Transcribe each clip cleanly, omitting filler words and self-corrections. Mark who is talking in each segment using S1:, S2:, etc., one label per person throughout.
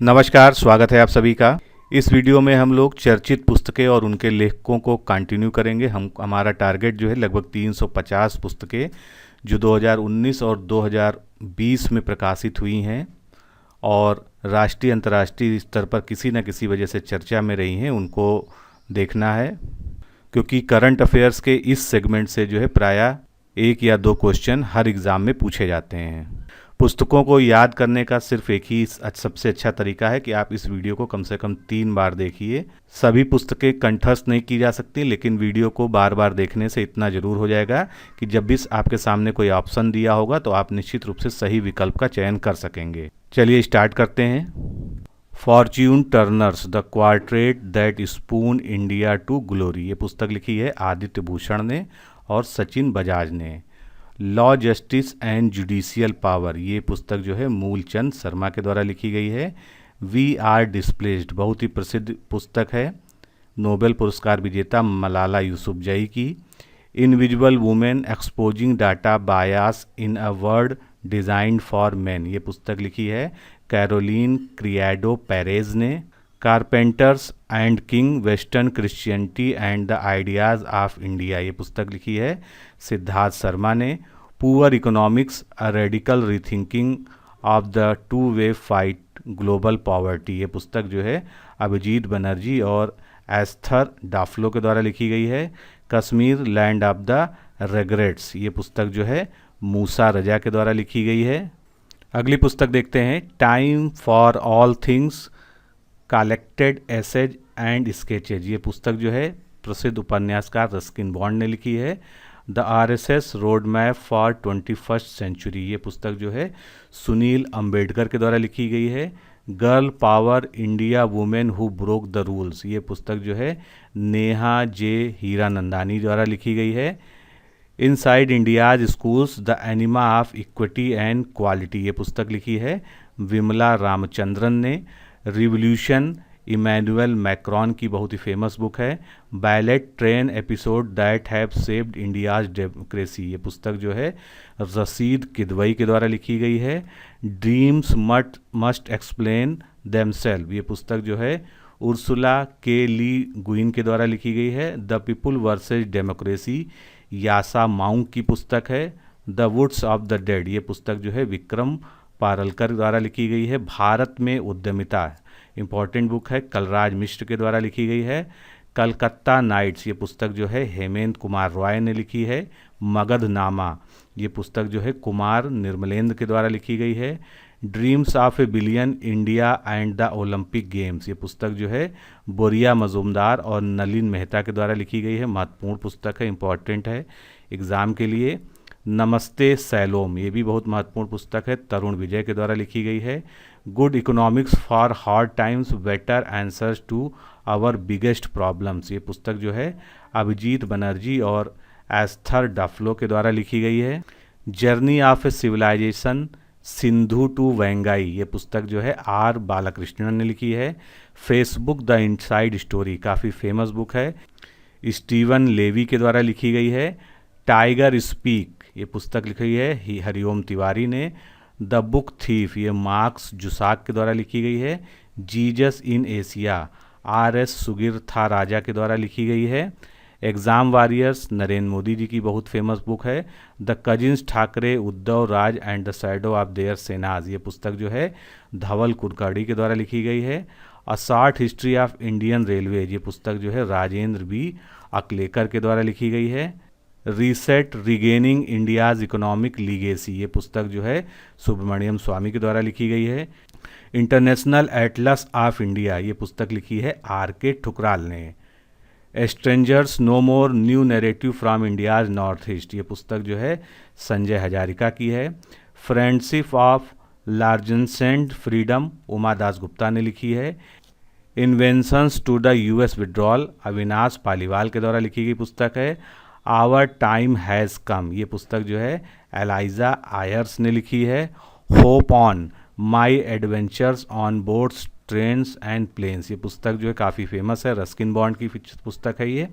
S1: नमस्कार, स्वागत है आप सभी का। इस वीडियो में हम लोग चर्चित पुस्तकें और उनके लेखकों को कंटिन्यू करेंगे। हमारा टारगेट जो है लगभग 350 पुस्तकें जो 2019 और 2020 में प्रकाशित हुई हैं और राष्ट्रीय अंतर्राष्ट्रीय स्तर पर किसी न किसी वजह से चर्चा में रही हैं, उनको देखना है। क्योंकि करंट अफेयर्स के इस सेगमेंट से जो है प्रायः 1 या 2 क्वेश्चन हर एग्ज़ाम में पूछे जाते हैं। पुस्तकों को याद करने का सिर्फ एक ही सबसे अच्छा तरीका है कि आप इस वीडियो को कम से कम 3 बार देखिए। सभी पुस्तकें कंठस्थ नहीं की जा सकती, लेकिन वीडियो को बार बार देखने से इतना ज़रूर हो जाएगा कि जब भी आपके सामने कोई ऑप्शन दिया होगा तो आप निश्चित रूप से सही विकल्प का चयन कर सकेंगे। चलिए स्टार्ट करते हैं। Fortune turners the quartet that spun India to glory, ये पुस्तक लिखी है आदित्य भूषण ने और सचिन बजाज ने। Law justice and judicial power, ये पुस्तक जो है मूलचंद शर्मा के द्वारा लिखी गई है। वी आर डिस्प्लेस्ड, बहुत ही प्रसिद्ध पुस्तक है, नोबेल पुरस्कार विजेता मलाला यूसुफजई की। Invisible women exposing data bias in a world designed for man, ये पुस्तक लिखी है कैरोलिन क्रिएडो पेरेज ने। Carpenters and king western Christianity and the ideas of India, ये पुस्तक लिखी है सिद्धार्थ शर्मा ने। Poor economics a radical rethinking of the two way fight global poverty, ये पुस्तक जो है अभिजीत बनर्जी और एस्थर डाफलो के द्वारा लिखी गई है। Kashmir land of the regrets, ये पुस्तक जो है मूसा रजा के द्वारा लिखी गई है। अगली पुस्तक देखते हैं, time for all things collected essays and sketches, ये पुस्तक जो है प्रसिद्ध उपन्यासकार रस्किन बॉन्ड ने लिखी है। The RSS road map for 21st century, ये पुस्तक जो है सुनील अंबेडकर के द्वारा लिखी गई है। Girl power India women who broke the rules, ये पुस्तक जो है नेहा जे हीरानंदानी द्वारा लिखी गई है। इनसाइड इंडियाज स्कूल्स द एनिमा ऑफ इक्विटी एंड क्वालिटी, ये पुस्तक लिखी है विमला रामचंद्रन ने। रिवॉल्यूशन इमैनुअल मैक्रॉन की बहुत ही फेमस बुक है। Ballot train episode that have saved India's democracy, ये पुस्तक जो है रशीद किदवई के द्वारा लिखी गई है। ड्रीम्स मस्ट एक्सप्लेन देमसेल्व, ये पुस्तक जो है उर्सुला के ली गुइन के द्वारा लिखी गई है। The people versus democracy Yascha Mounk की पुस्तक है। The woods of the dead, ये पुस्तक जो है विक्रम पारलकर द्वारा लिखी गई है। भारत में उद्यमिता, इम्पॉर्टेंट बुक है, कलराज मिश्र के द्वारा लिखी गई है। कलकत्ता नाइट्स, ये पुस्तक जो है हेमंत कुमार रॉय ने लिखी है। मगधनामा, ये पुस्तक जो है कुमार निर्मलेंद्र के द्वारा लिखी गई है। Dreams of A billion India and the Olympic games, ये पुस्तक जो है बोरिया मजूमदार और नलिन मेहता के द्वारा लिखी गई है। महत्वपूर्ण पुस्तक है, इम्पॉर्टेंट है एग्ज़ाम के लिए। नमस्ते सैलोम, ये भी बहुत महत्वपूर्ण पुस्तक है, तरुण विजय के द्वारा लिखी गई है। Good economics for hard times better answers to our biggest problems, ये पुस्तक जो है अभिजीत बनर्जी और एस्थर डाफलो के द्वारा लिखी गई है। Journey of a civilization Sindhu to Vaigai, ये पुस्तक जो है आर बालाकृष्णन ने लिखी है। फेसबुक द इनसाइड स्टोरी, काफ़ी फेमस बुक है, स्टीवन लेवी के द्वारा लिखी गई है। टाइगर स्पीक, ये पुस्तक लिखी है हरिओम तिवारी ने। द बुक थीफ, ये मार्क्स जुसाक के द्वारा लिखी गई है। Jesus in Asia R S. Sugirtharajah के द्वारा लिखी गई है। एग्ज़ाम वॉरियर्स नरेंद्र मोदी जी की बहुत फेमस बुक है। The cousins Thackeray Uddhav Raj and the shadow of their Senas, ये पुस्तक जो है धवल कुलकर्णी के द्वारा लिखी गई है। A short history of Indian railways, ये पुस्तक जो है राजेंद्र बी अकलेकर के द्वारा लिखी गई है। Reset regaining India's economic legacy, ये पुस्तक जो है सुब्रमण्यम स्वामी के द्वारा लिखी गई है। इंटरनेशनल एटलस ऑफ इंडिया, ये पुस्तक लिखी है आर.के. ठुकराल ने। Strangers no more new narrative from India's north east, ये पुस्तक जो है संजय हजारिका की है। Friendship of largeness and freedom Uma Das Gupta ने लिखी है। Inventions to the US withdrawal Avinash Paliwal के द्वारा लिखी गई पुस्तक है। आवर टाइम हैज़ कम, ये पुस्तक जो है एलाइजा आयर्स ने लिखी है। Hop on my adventures on boats trains and planes, ये पुस्तक जो है काफ़ी फेमस है, रस्किन बॉन्ड की पुस्तक है ये।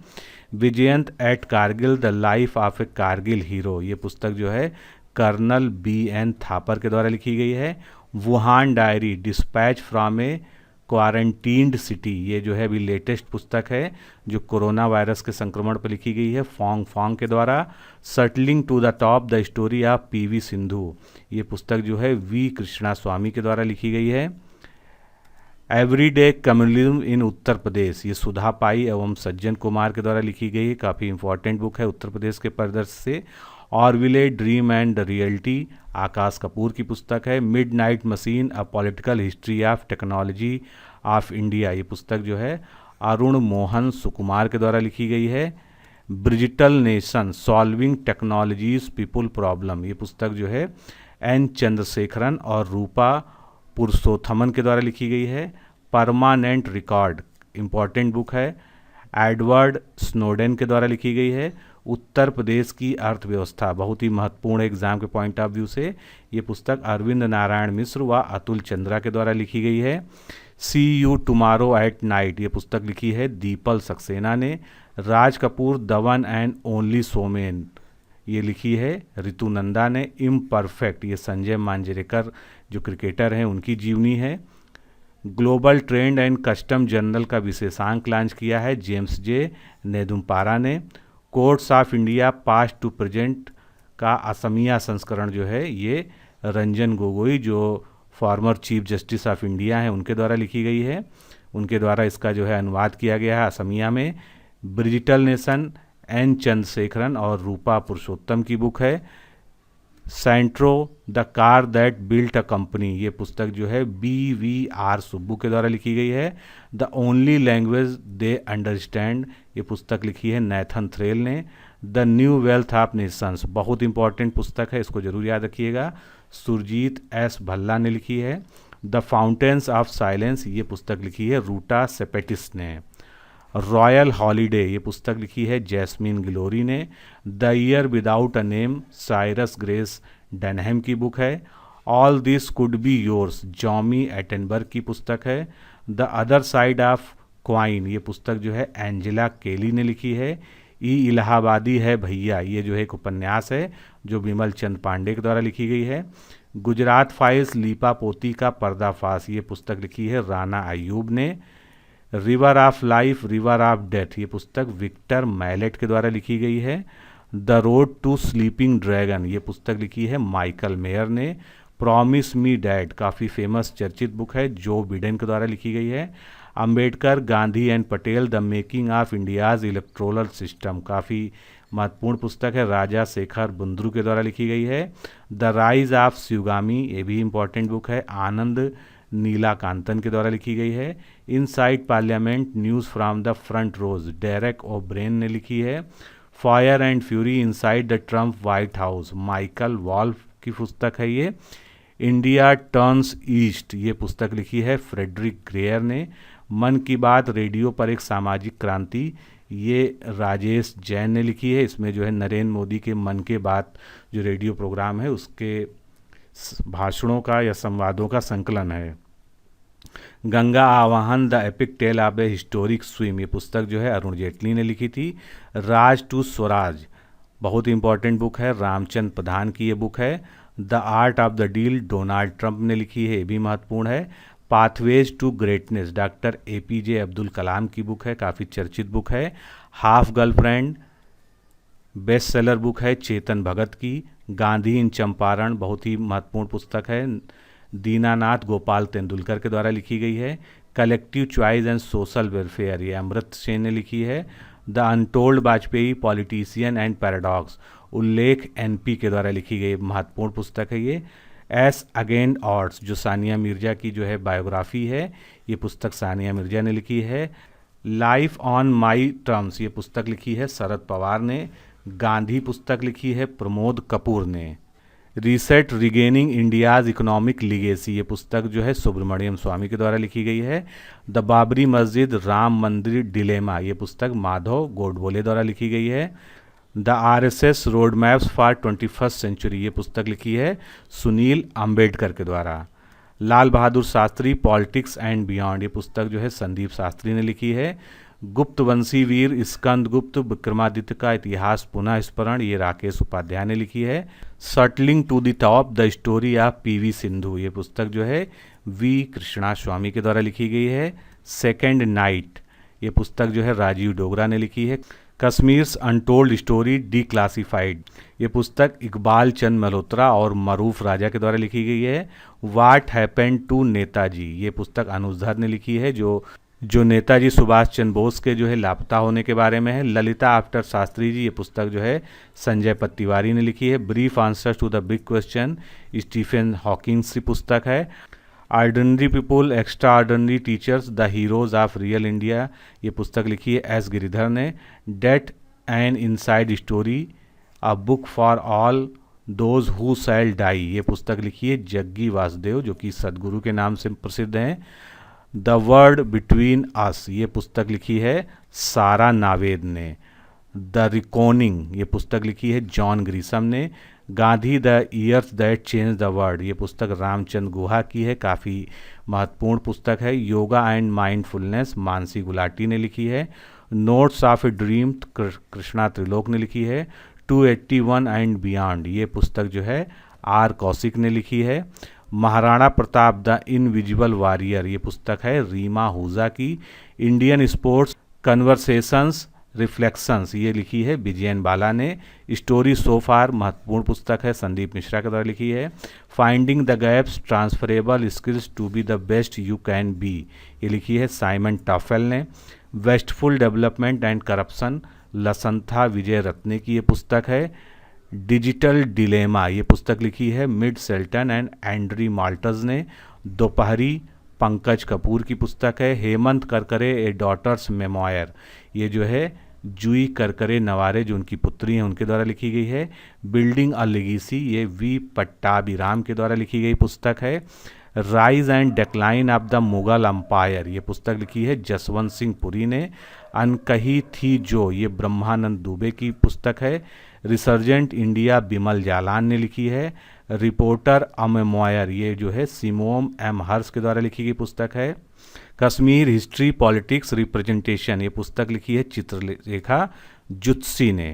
S1: Vijyant at Kargil the life of a Kargil hero, ये पुस्तक जो है कर्नल बी.एन. थापर के द्वारा लिखी गई है। Wuhan diary, dispatch from a quarantined city, ये जो है अभी लेटेस्ट पुस्तक है जो कोरोना वायरस के संक्रमण पर लिखी गई है फोंग फोंग के द्वारा। Shuttling to the top, the story of PV Sindhu, ये पुस्तक जो है वी कृष्णा स्वामी के द्वारा लिखी गई है। एवरीडे कम्युनिज्म इन उत्तर प्रदेश, ये सुधा पाई एवं सज्जन कुमार के द्वारा लिखी गई है, काफ़ी इंपॉर्टेंट बुक है उत्तर प्रदेश के परिदृश्य से। ऑरविले ड्रीम एंड द रियलिटी, आकाश कपूर की पुस्तक है। Midnight machine, a political history of technology of India, ये पुस्तक जो है अरुण मोहन सुकुमार के द्वारा लिखी गई है। Bridgital nation, solving technologies people problem, ये पुस्तक जो है एन चंद्रशेखरन और रूपा पुरुषोत्थमन के द्वारा लिखी गई है। परमानेंट रिकॉर्ड, इम्पॉर्टेंट बुक है, एडवर्ड स्नोडेन के द्वारा लिखी गई है। उत्तर प्रदेश की अर्थव्यवस्था, बहुत ही महत्वपूर्ण एग्जाम के पॉइंट ऑफ व्यू से, ये पुस्तक अरविंद नारायण मिश्र व अतुल चंद्रा के द्वारा लिखी गई है। See you tomorrow at night, ये पुस्तक लिखी है दीपल सक्सेना ने। Raj Kapoor, the one and only someone, ये लिखी है ऋतु नंदा ने। इम्परफेक्ट, ये संजय मांजरेकर जो क्रिकेटर हैं उनकी जीवनी है। Global trend and custom journal का विशेषांक लॉन्च किया है जेम्स जे नेदुम्पारा ने। Courts of India past to present का असमिया संस्करण जो है ये रंजन गोगोई जो former chief justice of India हैं उनके द्वारा लिखी गई है, उनके द्वारा इसका जो है अनुवाद किया गया है असमिया में। ब्रिजिटल नेशन, एन चंद्रशेखरन और रूपा पुरुषोत्तम की बुक है। Santro, the car that built a company, ये पुस्तक जो है BVR सुब्बू के द्वारा लिखी गई है। The only language they understand, ये पुस्तक लिखी है नेथन थ्रेल ने। The new wealth of Nations, बहुत इंपॉर्टेंट पुस्तक है, इसको जरूर याद रखिएगा, सुरजीत S भल्ला ने लिखी है। द फाउंटेन्स ऑफ साइलेंस, ये पुस्तक लिखी है रूटा सेपेटिस ने। रॉयल हॉलीडे, ये पुस्तक लिखी है जैस्मिन गिलोरी ने। The year without a name, Cyrus Grace Dunham की बुक है। All this could be yours, Jami Attenberg की पुस्तक है। The other side of coin, ये पुस्तक जो है एंजेला केली ने लिखी है। ई इलाहाबादी है भैया, ये जो है एक उपन्यास है जो विमल चंद पांडे के द्वारा लिखी गई है। गुजरात फाइल्स, लीपा पोती का पर्दाफाश, ये पुस्तक लिखी है राना अयूब ने। River of life, river of death, ये पुस्तक विक्टर मैलेट के द्वारा लिखी गई है। The road to sleeping dragon, ये पुस्तक लिखी है माइकल मेयर ने। प्रॉमिस मी डैड, काफ़ी फेमस चर्चित बुक है, जो बिडेन के द्वारा लिखी गई है। Ambedkar, Gandhi and Patel, the making of India's electoral system, काफ़ी महत्वपूर्ण पुस्तक है, राजा शेखर बुंद्रू के द्वारा लिखी गई है। द राइज ऑफ शिवगामी, ये भी इंपॉर्टेंट बुक है, आनंद नीलाकांतन के द्वारा लिखी गई है। Inside parliament, news from the front rows, Derek O'Brien ने लिखी है। Fire and fury inside the Trump White House, Michael Wolff की पुस्तक है ये। इंडिया टर्न्स ईस्ट, ये पुस्तक लिखी है फ्रेडरिक ग्रेयर ने। मन की बात, रेडियो पर एक सामाजिक क्रांति, ये राजेश जैन ने लिखी है। इसमें जो है नरेंद्र मोदी के मन की बात जो रेडियो प्रोग्राम है उसके भाषणों का या संवादों का संकलन है। गंगा आवाहन, the epic tell of A historic swim, ये पुस्तक जो है अरुण जेटली ने लिखी थी। राज टू स्वराज, बहुत इंपॉर्टेंट बुक है, रामचंद्र प्रधान की ये बुक है। The art of the deal, Donald Trump ने लिखी है, ये भी महत्वपूर्ण है। Pathways to greatness, doctor APJ Abdul Kalam की बुक है, काफ़ी चर्चित बुक है। Half girlfriend, best seller book है चेतन भगत की। गांधी इन चंपारण, बहुत ही महत्वपूर्ण पुस्तक है, दीनानाथ गोपाल तेंदुलकर के द्वारा लिखी गई है। Collective choice and social welfare, ये अमृत सेन ने लिखी है। The untold Vajpayee, politician and paradox, उल्लेख NP के द्वारा लिखी गई महत्वपूर्ण पुस्तक है ये। एस अगेन ऑड्स, जो सानिया मिर्जा की जो है बायोग्राफी है, ये पुस्तक सानिया मिर्जा ने लिखी है। लाइफ ऑन माई टर्म्स, ये पुस्तक लिखी है शरद पवार ने। गांधी पुस्तक लिखी है प्रमोद कपूर ने। Reset regaining India's economic legacy, ये पुस्तक जो है सुब्रमण्यम स्वामी के द्वारा लिखी गई है। द बाबरी मस्जिद राम मंदिर डिलेमा, ये पुस्तक माधव गोडबोले द्वारा लिखी गई है। The RSS road maps for 21st century, ये पुस्तक लिखी है सुनील अंबेडकर के द्वारा। Lal Bahadur Shastri, politics and beyond, ये पुस्तक जो है संदीप शास्त्री ने लिखी है। गुप्त वंशी वीर स्कंदगुप्त विक्रमादित्य का इतिहास पुनः स्मरण, ये राकेश उपाध्याय ने लिखी है। Shuttling to the top the story of PV Sindhu, ये पुस्तक जो है वी कृष्णा स्वामी के द्वारा लिखी गई है। सेकेंड नाइट, ये पुस्तक जो है राजीव डोगरा ने लिखी है। कश्मीर्स अनटोल्ड स्टोरी डिक्लासिफाइड, ये पुस्तक इकबाल चंद मल्होत्रा और मरूफ राजा के द्वारा लिखी गई है। व्हाट हैपेंड टू नेताजी, ये पुस्तक अनुज धर ने लिखी है, जो नेताजी सुभाष चंद्र बोस के जो है लापता होने के बारे में है। ललिता आफ्टर शास्त्री जी, ये पुस्तक जो है संजय पत्तिवारी ने लिखी है। Brief answer to the big question, Stephen Hawking की पुस्तक है। Ordinary people extraordinary teachers the heroes of real India, ये पुस्तक लिखी है एस गिरिधर ने। Death and inside story, a book for all those who shall die, ये पुस्तक लिखी है जग्गी वासुदेव, जो कि सदगुरु के नाम से प्रसिद्ध हैं। द वर्ड बिटवीन अस, ये पुस्तक लिखी है सारा नावेद ने। द रिकॉनिंग, ये पुस्तक लिखी है जॉन ग्रीसम ने। Gandhi the years that change the world, ये पुस्तक रामचंद्र गुहा की है, काफ़ी महत्वपूर्ण पुस्तक है। योगा एंड माइंडफुलनेस, मानसी गुलाटी ने लिखी है। Notes of a dream, Krishna Trilok ने लिखी है। 281 एंड बियॉन्ड, ये पुस्तक जो है आर कौशिक ने लिखी है। Maharana Pratap the invisible warrior, ये पुस्तक है रीमा हुजा की। इंडियन स्पोर्ट्स कन्वर्सेशंस रिफ्लेक्शंस, ये लिखी है विजयन बाला ने। स्टोरी सो फार, महत्वपूर्ण पुस्तक है, संदीप मिश्रा के द्वारा लिखी है। Finding the gaps, transferable skills to be the best you can be, ये लिखी है साइमन टॉफेल ने। Wasteful development and corruption, Lasantha Wijayaratne की ये पुस्तक है। डिजिटल डिलेमा, ये पुस्तक लिखी है मिड सेल्टन एंड एंड्री माल्टज ने। दोपहरी, पंकज कपूर की पुस्तक है। हेमंत करकरे ए डॉटर्स मेमोयर, ये जो है जूई करकरे नवारे, जो उनकी पुत्री हैं, उनके द्वारा लिखी गई है। बिल्डिंग अ लेगेसी, ये वी पट्टाभिराम के द्वारा लिखी गई पुस्तक है। Rise and decline of the Mughal empire, ये पुस्तक लिखी है जसवंत सिंह पुरी ने। अनकही थी जो, ये ब्रह्मानंद दुबे की पुस्तक है। रिसर्जेंट इंडिया, बिमल जालान ने लिखी है। रिपोर्टर अ मेमोयर, ये जो है सिमोन एम हर्ष के द्वारा लिखी गई पुस्तक है। कश्मीर हिस्ट्री पॉलिटिक्स रिप्रेजेंटेशन, ये पुस्तक लिखी है चित्रलेखा जुत्सी ने।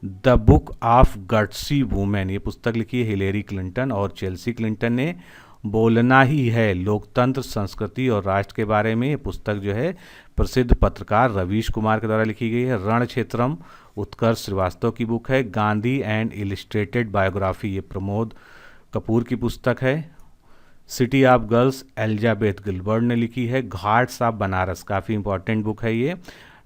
S1: The book of gutsy women, ये पुस्तक लिखी है हिलेरी क्लिंटन और चेल्सी क्लिंटन ने। बोलना ही है, लोकतंत्र संस्कृति और राष्ट्र के बारे में, ये पुस्तक जो है प्रसिद्ध पत्रकार रवीश कुमार के द्वारा लिखी गई है। रणक्षेत्रम, उत्कर्ष श्रीवास्तव की बुक है। गांधी एंड इलिस्ट्रेटेड बायोग्राफी, ये प्रमोद कपूर की पुस्तक है। City of girls, Elizabeth Gilbert ने लिखी है। घाट्स ऑफ बनारस, काफ़ी इंपॉर्टेंट बुक है ये,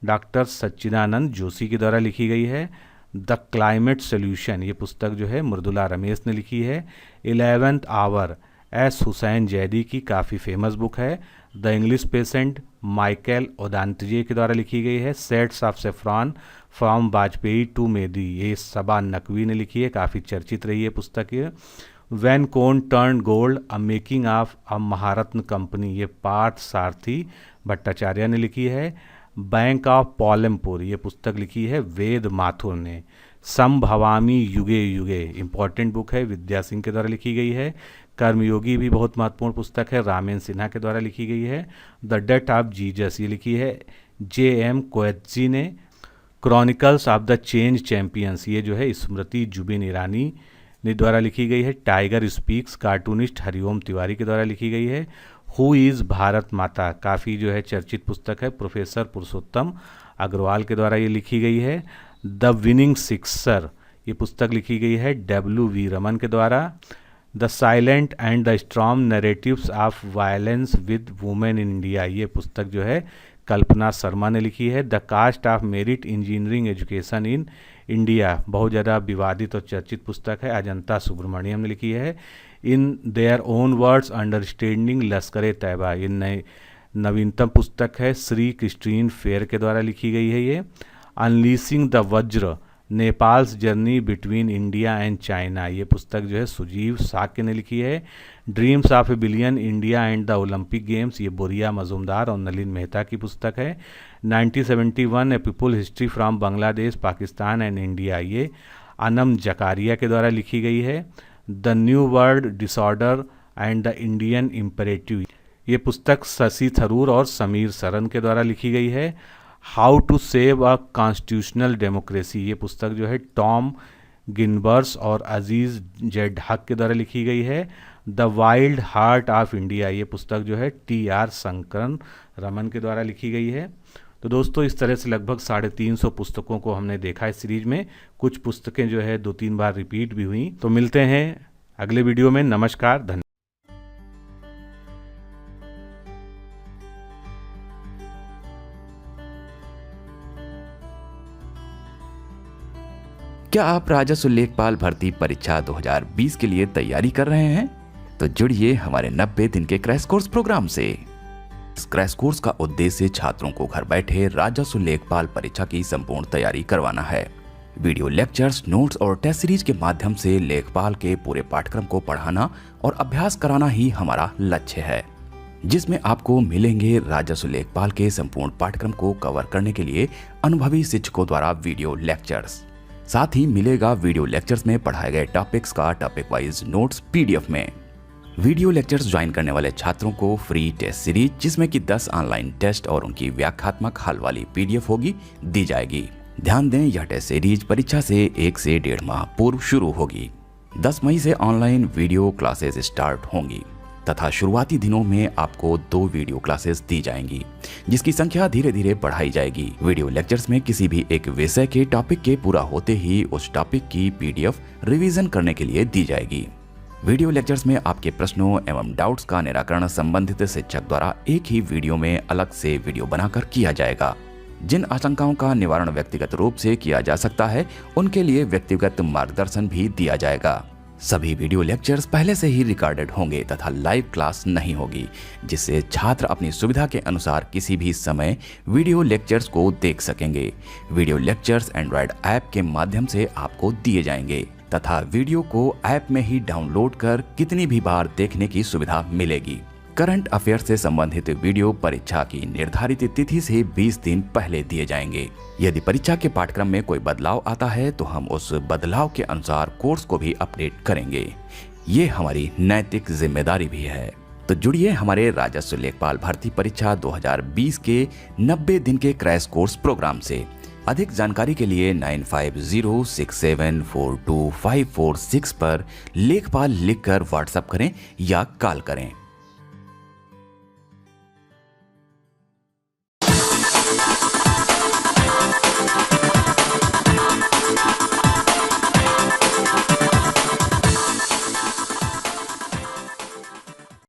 S1: डॉक्टर सच्चिदानंद जोशी के द्वारा लिखी गई है। द क्लाइमेट सोल्यूशन, ये पुस्तक जो है मृदुला रमेश ने लिखी है। 11th our, S Hussain Zaidi की काफ़ी फेमस बुक है। The English patient, Michael Ondaatje के द्वारा लिखी गई है। Shades of saffron, from Vajpayee to Modi, ये सबा नकवी ने लिखी है, काफ़ी चर्चित रही है पुस्तक ये। When cone turn gold, a making of a Maharatna company, ये पार्थ सारथी भट्टाचार्य ने लिखी है। बैंक ऑफ पॉलमपुर, ये पुस्तक लिखी है वेद माथुर ने। संभवामी युगे युगे, इंपॉर्टेंट बुक है, विद्या सिंह के द्वारा लिखी गई है। कर्मयोगी भी बहुत महत्वपूर्ण पुस्तक है, रामेन सिन्हा के द्वारा लिखी गई है। द डेथ ऑफ जीसस, ये लिखी है जे.एम. कोएत्जी ने। Chronicles of the change champions, ये जो है स्मृति जुबिन ईरानी ने द्वारा लिखी गई है। Tiger speaks, cartoonist Hariom Tiwari के द्वारा लिखी गई है। हु इज़ भारत माता, काफ़ी जो है चर्चित पुस्तक है, प्रोफेसर पुरुषोत्तम अग्रवाल के द्वारा ये लिखी गई है। द विनिंग सिक्सर, ये पुस्तक लिखी गई है W.V. रमन के द्वारा। The silent and the strong narratives of violence with women in India, ये पुस्तक जो है कल्पना शर्मा ने लिखी है। The caste of merit engineering education in India, बहुत ज़्यादा विवादित और चर्चित पुस्तक है, अजंता सुब्रमण्यम ने लिखी है। In their own words, understanding लश्कर तैयबा, ये नवीनतम पुस्तक है, श्री क्रिस्टीन फेयर के द्वारा लिखी गई है ये। अनलीसिंग द वज्र, Nepals journey between India and China, ये पुस्तक जो है सुजीव साक्य ने लिखी है। Dreams of A billion, India and the Olympic games, ये बोरिया मजूमदार और नलिन मेहता की पुस्तक है। 1971 a people history from Bangladesh, Pakistan and India, ये अनम जकारिया के द्वारा लिखी गई है। The new world disorder and the Indian imperative, ये पुस्तक शशि थरूर और समीर सरन के द्वारा लिखी गई है। How to save a constitutional democracy, ये पुस्तक जो है टॉम गिनबर्स और अजीज़ जेड हक के द्वारा लिखी गई है। The wild heart of India, ये पुस्तक जो है टी.आर. शंकरन रमन के द्वारा लिखी गई है। तो दोस्तों इस तरह से लगभग 350 पुस्तकों को हमने देखा इस सीरीज में। कुछ पुस्तकें जो है 2-3 बार रिपीट भी हुई। तो मिलते हैं अगले वीडियो में। नमस्कार, धन्यवाद।
S2: क्या आप राजस्व लेखपाल भर्ती परीक्षा 2020 के लिए तैयारी कर रहे हैं? तो जुड़िए हमारे 90 दिन के क्रैश कोर्स प्रोग्राम से। इस क्रैश कोर्स का उद्देश्य छात्रों को घर बैठे राजस्व लेखपाल परीक्षा की संपूर्ण तैयारी करवाना है। वीडियो लेक्चर्स, नोट्स और टेस्ट सीरीज के माध्यम से लेखपाल के पूरे पाठ्यक्रम को पढ़ाना और अभ्यास कराना ही हमारा लक्ष्य है, जिसमें आपको मिलेंगे राजस्व लेखपाल के संपूर्ण पाठ्यक्रम को कवर करने के लिए अनुभवी शिक्षकों द्वारा वीडियो लेक्चर्स। साथ ही मिलेगा वीडियो लेक्चर्स में पढ़ाए गए टॉपिक्स का टॉपिक वाइज नोट्स पीडीएफ में। वीडियो लेक्चर्स ज्वाइन करने वाले छात्रों को फ्री टेस्ट सीरीज, जिसमें कि 10 ऑनलाइन टेस्ट और उनकी व्याख्यात्मक हल वाली पीडीएफ होगी, दी जाएगी। ध्यान दें, यह टेस्ट सीरीज परीक्षा से 1 से 1.5 माह पूर्व शुरू होगी। 10 मई से ऑनलाइन वीडियो क्लासेस स्टार्ट होंगी तथा शुरुआती दिनों में आपको 2 वीडियो क्लासेस दी जाएंगी, जिसकी संख्या धीरे धीरे बढ़ाई जाएगी। वीडियो लेक्चर्स में किसी भी एक विषय के टॉपिक के पूरा होते ही उस टॉपिक की पीडीएफ रिवीजन करने के लिए दी जाएगी। वीडियो लेक्चर्स में आपके प्रश्नों एवं डाउट्स का निराकरण संबंधित शिक्षक द्वारा एक ही वीडियो में अलग से वीडियो बनाकर किया जाएगा। जिन आशंकाओं का निवारण व्यक्तिगत रूप से किया जा सकता है, उनके लिए व्यक्तिगत मार्गदर्शन भी दिया जाएगा। सभी वीडियो लेक्चर्स पहले से ही रिकॉर्डेड होंगे तथा लाइव क्लास नहीं होगी, जिससे छात्र अपनी सुविधा के अनुसार किसी भी समय वीडियो लेक्चर्स को देख सकेंगे। वीडियो लेक्चर्स एंड्रॉयड ऐप के माध्यम से आपको दिए जाएंगे तथा वीडियो को ऐप में ही डाउनलोड कर कितनी भी बार देखने की सुविधा मिलेगी। करंट अफेयर से संबंधित वीडियो परीक्षा की निर्धारित तिथि से 20 दिन पहले दिए जाएंगे। यदि परीक्षा के पाठ्यक्रम में कोई बदलाव आता है तो हम उस बदलाव के अनुसार कोर्स को भी अपडेट करेंगे। ये हमारी नैतिक जिम्मेदारी भी है। तो जुड़िए हमारे राजस्व लेखपाल भर्ती परीक्षा 2020 के 90 दिन के क्रैश कोर्स प्रोग्राम से। अधिक जानकारी के लिए 9506742546 पर लेखपाल लिखकर व्हाट्सएप करें या कॉल करें।